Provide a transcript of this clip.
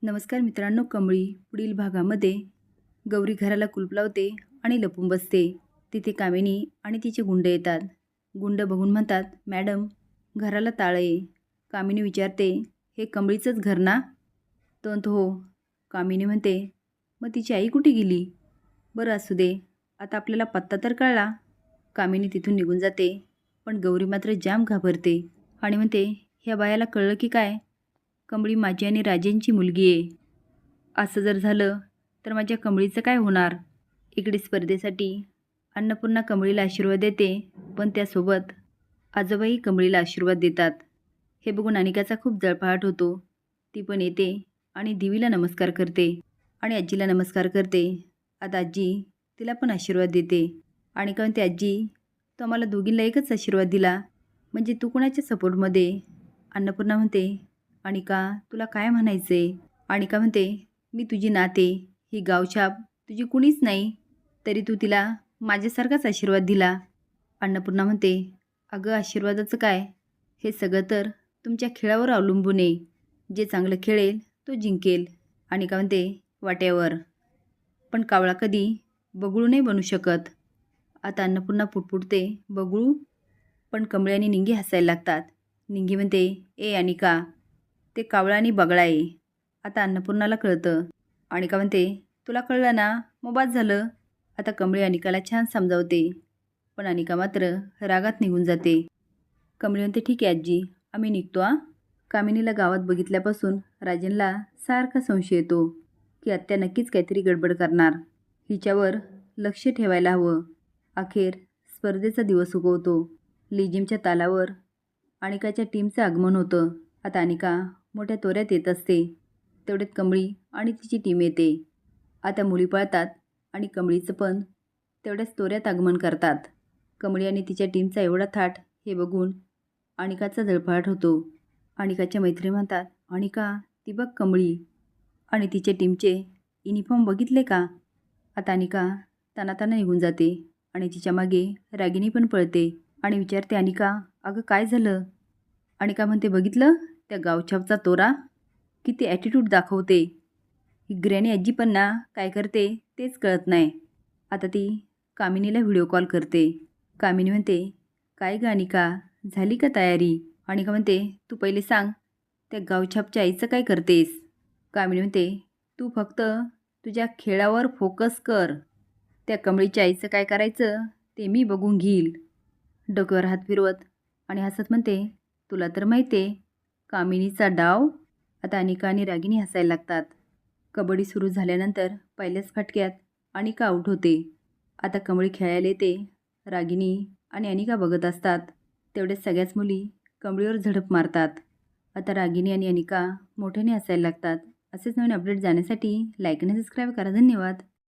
नमस्कार मित्रांनो, कमळी पुढील भागामध्ये गौरी घराला कुलूप लावते आणि लपून बसते. तिथे कामिनी आणि तिचे गुंड येतात. गुंड बघून म्हणतात, मॅडम घराला ताळं आहे. कामिनी विचारते, हे कमळीचंच घर ना? तो म्हणतो, हो. कामिनी म्हणते, मग तिची आई कुठे गेली? बरं असू दे, आता आपल्याला पत्ता तर कळला. कामिनी तिथून निघून जाते. पण गौरी मात्र जाम घाबरते आणि म्हणते, ह्या बायाला कळलं की काय, कमळी माझी आणि राजेंची मुलगी आहे. असं जर झालं तर माझ्या कमळीचं काय होणार? इकडे स्पर्धेसाठी अन्नपूर्णा कमळीला आशीर्वाद देते, पण त्यासोबत आजोबाही कमळीला आशीर्वाद देतात. हे बघून अनिकाचा खूप जळफळाट होतो. ती पण येते आणि देवीला नमस्कार करते आणि आजीला नमस्कार करते. आता आजी तिला पण आशीर्वाद देते. अनिका म्हणते, आजी तू आम्हाला दोघींना एकच आशीर्वाद दिला, म्हणजे तू कोणाच्या सपोर्टमध्ये? अन्नपूर्णा म्हणते, अनिका तुला काय म्हणायचे? अनिका म्हणते, मी तुझी नाते, ही गावछाप तुझी कुणीच नाही, तरी तू तिला माझ्यासारखाच आशीर्वाद दिला. अन्नपूर्णा म्हणते, अगं आशीर्वादाचं काय, हे सगळं तर तुमच्या खेळावर अवलंबून आहे. जे चांगलं खेळेल तो जिंकेल. अनिका म्हणते, वाट्यावर, पण कावळा कधी बगळू नाही बनू शकत. आता अन्नपूर्णा पुटपुटते, बगळू? पण कमळी आणि निंगी हसायला लागतात. निंगी म्हणते, ए अनिका, ते कावळा आणि बगळा आहे. आता अन्नपूर्णाला कळतं. अनिका म्हणते, तुला कळलं ना, मग बाद झालं. आता कमळी अनिकाला छान समजावते, पण अनिका मात्र रागात निघून जाते. कमळी म्हणते, ठीक आहे आजी, आम्ही निघतो आ. कामिनीला गावात बघितल्यापासून राजेंला सारखा संशय येतो की आत्या नक्कीच काहीतरी गडबड करणार. हिच्यावर लक्ष ठेवायला हवं. अखेर स्पर्धेचा दिवस उगवतो. लिजिमच्या तालावर अनिकाच्या टीमचं आगमन होतं. आता अनिका मोठ्या तोऱ्यात येत असते. तेवढ्यात कमळी आणि तिची टीम येते. आता मुली पळतात आणि कमळीचं पण तेवढ्याच तोऱ्यात आगमन करतात. कमळी आणि तिच्या टीमचा एवढा थाट हे बघून अनिकाचा जळफळाट होतो. अनिकाच्या मैत्रिणी म्हणतात, अनिका ती बघ कमळी आणि तिच्या टीमचे युनिफॉर्म बघितले का? आता अनिका तानाताना निघून जाते आणि तिच्या मागे रागिनी पण पळते आणि विचारते, अनिका अगं काय झालं? अनिका म्हणते, बघितलं त्या गावछापचा तोरा किती ॲटिट्यूड दाखवते. ही ग्रॅनी आजी पण ना काय करते तेच कळत नाही. आता ती कामिनीला व्हिडिओ कॉल करते. कामिनी म्हणते, काय ग अनिका, झाली का तयारी? अनिका म्हणते, तू पहिले सांग, त्या गावछापच्या आईचं काय करतेस? कामिनी म्हणते, तू फक्त तुझ्या खेळावर फोकस कर. त्या कमळीच्या आईचं काय करायचं ते मी बघून घेईल. डोक्यावर हात फिरवत आणि हसत म्हणते, तुला तर माहिती आहे कामिनीचा डाव. आता अनिका आणि रागिनी हसायला लागतात. कबड्डी सुरू झाल्यानंतर पहिल्याच फटक्यात अनिका आऊट होते. आता कमळी खेळायला येते. रागिनी आणि अनिका बघत असतात. तेवढ्याच सगळ्याच मुली कमळीवर झडप मारतात. आता रागिनी आणि अनिका मोठ्याने हसायला लागतात. असेच नवीन अपडेट जाण्यासाठी लाईक आणि सबस्क्राईब करा. धन्यवाद.